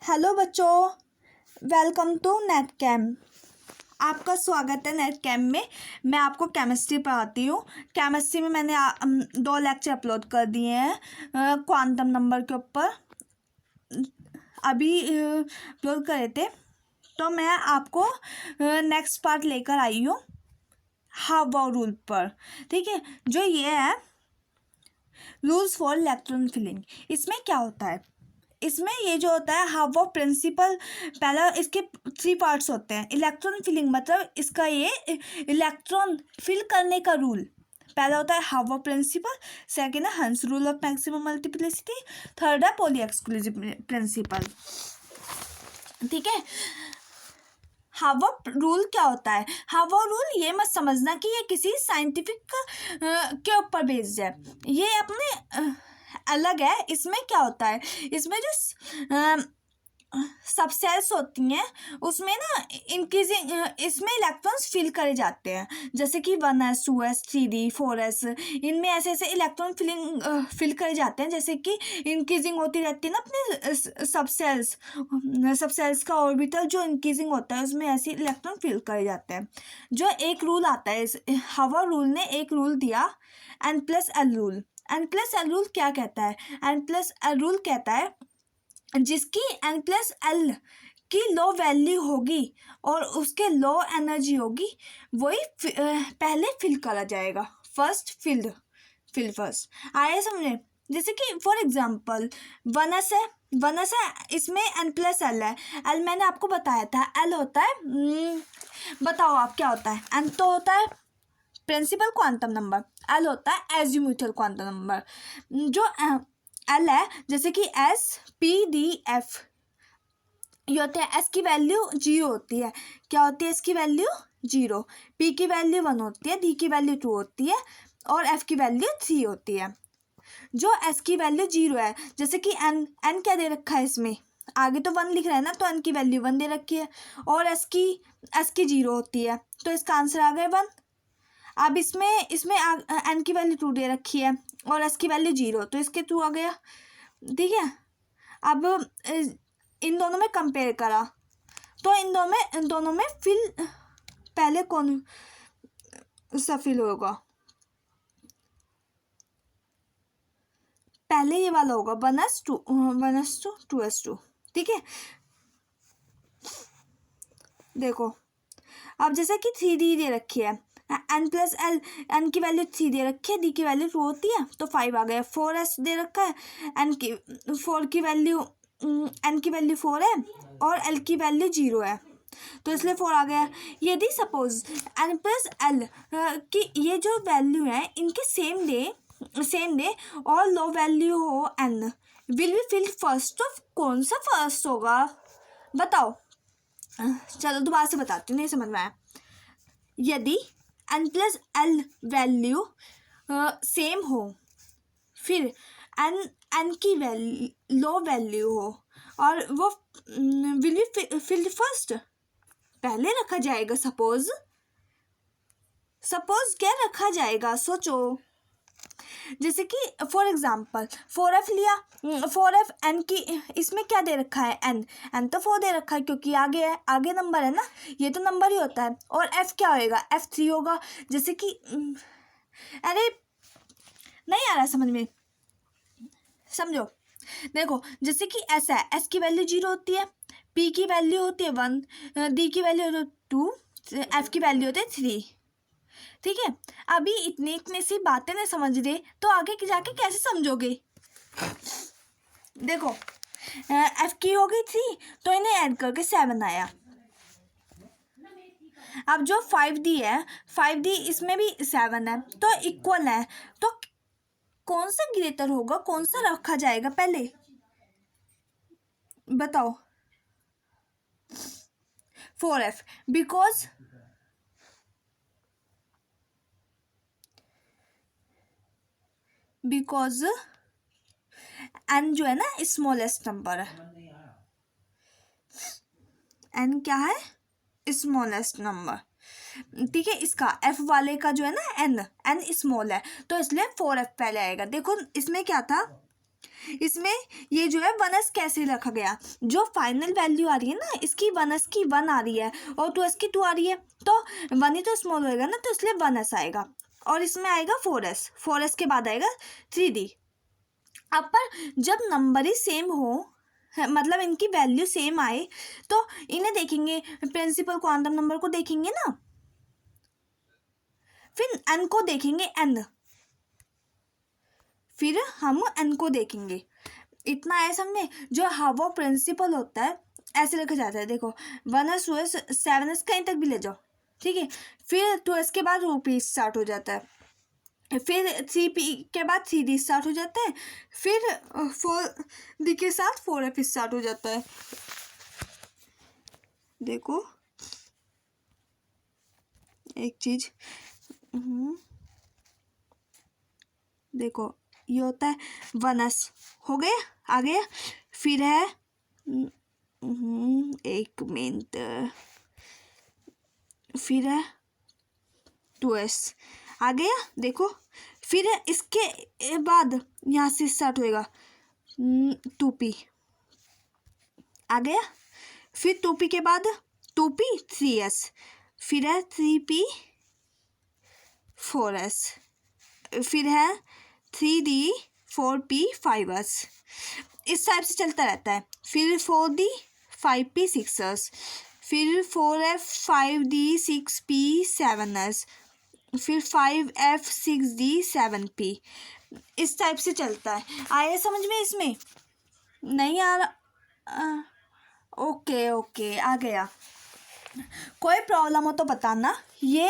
Hello बच्चों, welcome to net cam. आपका स्वागत है नेट कैम में। मैं आपको केमिस्ट्री पढ़ाती हूँ। केमिस्ट्री में मैंने 2 लेक्चर अपलोड कर दिए हैं क्वांटम नंबर के ऊपर। अभी अपलोड करे थे, तो मैं आपको नेक्स्ट पार्ट लेकर आई हूँ हावा रूल पर। ठीक है, जो ये है रूल्स फॉर इलेक्ट्रॉन फिलिंग। इसमें क्या होता है, इसमें ये जो होता है हावा प्रिंसिपल, पहला इसके 3 पार्ट्स होते हैं। इलेक्ट्रॉन फिलिंग मतलब इसका ये इलेक्ट्रॉन फिल करने का रूल। पहला होता है हावा प्रिंसिपल, सेकेंड है हंस rule of maximum multiplicity, third है पॉली एक्सक्लूसिव प्रिंसिपल। ठीक है, हावा रूल क्या होता है? हावा रूल ये मत समझना कि ये किसी साइंटिफिक के ऊपर बेस्ड है, ये अपने अलग है। इसमें क्या होता है, इसमें जो सब सेल्स होती हैं उसमें ना इंक्रीजिंग इसमें इलेक्ट्रॉन्स फिल करे जाते हैं, जैसे कि 1s 2s 3d 4s। इनमें ऐसे ऐसे इलेक्ट्रॉन फिल करे जाते हैं, जैसे कि इंक्रीजिंग होती रहती है ना अपने सब सेल्स का ऑर्बिटल जो इंक्रीजिंग होता है उसमें ऐसे इलेक्ट्रॉन फिल करे जाते हैं। जो एक रूल आता है, इस हावा रूल ने एक रूल दिया, N+L रूल। N+L रूल क्या कहता है? N+L रूल कहता है जिसकी N+L की लो वैल्यू होगी और उसके लो एनर्जी होगी, वही पहले फिल करा जाएगा। फर्स्ट फर्स्ट आए समझे? जैसे कि फॉर एग्जांपल 1s है, 1s है, इसमें N+L है। L मैंने आपको बताया था, L होता है बताओ आप क्या होता है? N तो होता है प्रिंसिपल क्वांटम नंबर, L होता है एजीम्यूथल क्वांटम नंबर। जो L है, जैसे कि S P D F ये होते हैं। S की वैल्यू 0 होती है। क्या होती है? S की वैल्यू 0, P की वैल्यू 1 होती है, D की वैल्यू 2 होती है और F की वैल्यू 3 होती है। जो S की वैल्यू 0 है, जैसे कि N क्या दे रखा है, इसमें आगे तो 1 लिख रहा है ना, तो N की वैल्यू 1 दे रखी है और S की 0 होती है, तो इसका आंसर आ गया 1। अब इसमें N की वैल्यू 2 दे रखी है और S की वैल्यू 0, तो इसके 2 आ गया। ठीक है, अब इन दोनों में कंपेयर करा तो इन दोनों में फिल पहले कौन सा फिल होगा? पहले ये वाला होगा 1s 2 2s 2। ठीक है, देखो अब जैसे कि 3d दे रखी है, N+L, N की वैल्यू 3 दे रखी है, D की वैल्यू 2 होती है, तो 5 आ गया। 4s दे रखा है, N की 4 की वैल्यू N की वैल्यू 4 है और L की वैल्यू 0 है, तो इसलिए 4 आ गया। यदि सपोज N+L की ये जो वैल्यू है इनके सेम डे और लो वैल्यू हो N, will be filled first. तो कौन सा फर्स्ट होगा बताओ? चलो दोबारा से बताती हूँ, नहीं समझ में आया। यदि N+L वैल्यू सेम हो, फिर N की वैल्यू लो वैल्यू हो और वो विल बी फिल्ड फर्स्ट, पहले रखा जाएगा। सपोज क्या रखा जाएगा, सोचो। जैसे कि फॉर एग्जांपल 4f लिया, 4f N की, इसमें क्या दे रखा है? N तो 4 दे रखा है क्योंकि आगे नंबर है ना, ये तो नंबर ही होता है। और F क्या होएगा? F 3 होगा। जैसे कि अरे नहीं आ रहा समझ में, समझो। देखो जैसे कि S है, S की वैल्यू 0 होती है, P की वैल्यू होती है 1, D की वैल्यू 2, F की वैल्यू होती है 3। ठीक है, अभी इतनी सी बातें नहीं समझ रहे तो आगे जाके कैसे समझोगे? देखो F की हो गई 3, तो इन्हें ऐड करके 7 आया। अब जो 5D है, 5D इसमें भी 7 है, तो इक्वल है। तो कौन सा ग्रेटर होगा, कौन सा रखा जाएगा पहले बताओ? 4f, बिकॉज N जो है ना स्मॉलेस्ट नंबर है। N क्या है? Smallest number. ठीक है, इसका F वाले का जो है ना N स्मॉल है, तो इसलिए 4f पहले आएगा। देखो इसमें क्या था, इसमें ये जो है 1s कैसे रखा गया, जो फाइनल वैल्यू आ रही है ना इसकी 1s की 1 आ रही है और 2s की 2 आ रही है, तो 1 ही तो स्मॉल होएगा ना, तो इसलिए 1s आएगा। और इसमें आएगा 4s के बाद आएगा 3d। अब पर जब नंबर ही सेम हो, मतलब इनकी वैल्यू सेम आए, तो इन्हें देखेंगे, प्रिंसिपल क्वांटम नंबर को देखेंगे ना, फिर n को देखेंगे, फिर हम n को देखेंगे। इतना है समझे। जो हावो प्रिंसिपल होता है ऐसे लिखा जाता है, देखो 1s 2s 7s कहीं तक भी ले जाओ, ठीक है। फिर 2s के बाद 2p स्टार्ट हो जाता है, फिर 3p के बाद 3d स्टार्ट हो जाता है, फिर 4d के साथ 4f स्टार्ट हो जाता है। देखो एक चीज, देखो ये होता है 1s हो गया, आ गया। फिर है एक मिनट, फिर है 2s आ गया, देखो। फिर इसके बाद यहाँ से स्टार्ट होएगा 2p आ गया, फिर 2p के बाद 2p 3s, फिर है 3p 4s, फिर है 3d 4p 5s, इस टाइप से चलता रहता है। फिर 4d 5p 6s, फिर 4f 5d 6p 7s, फिर 5f 6d 7p, इस टाइप से चलता है। आया समझ में? इसमें नहीं आ रहा? ओके ओके आ गया। कोई प्रॉब्लम हो तो बताना। ये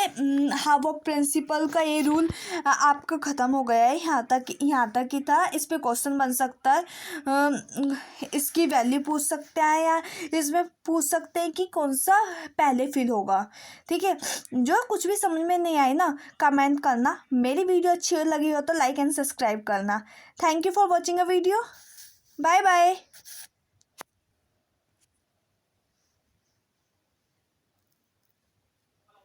हावो प्रिंसिपल का ये रूल आपका ख़त्म हो गया है, यहाँ तक ही था। इस पे क्वेश्चन बन सकता है, इसकी वैल्यू पूछ सकते हैं या इसमें पूछ सकते हैं कि कौन सा पहले फिल होगा, ठीक है। जो कुछ भी समझ में नहीं आई ना, कमेंट करना। मेरी वीडियो अच्छी लगी हो तो लाइक एंड सब्सक्राइब करना। Thank you for watching a video. Bye bye.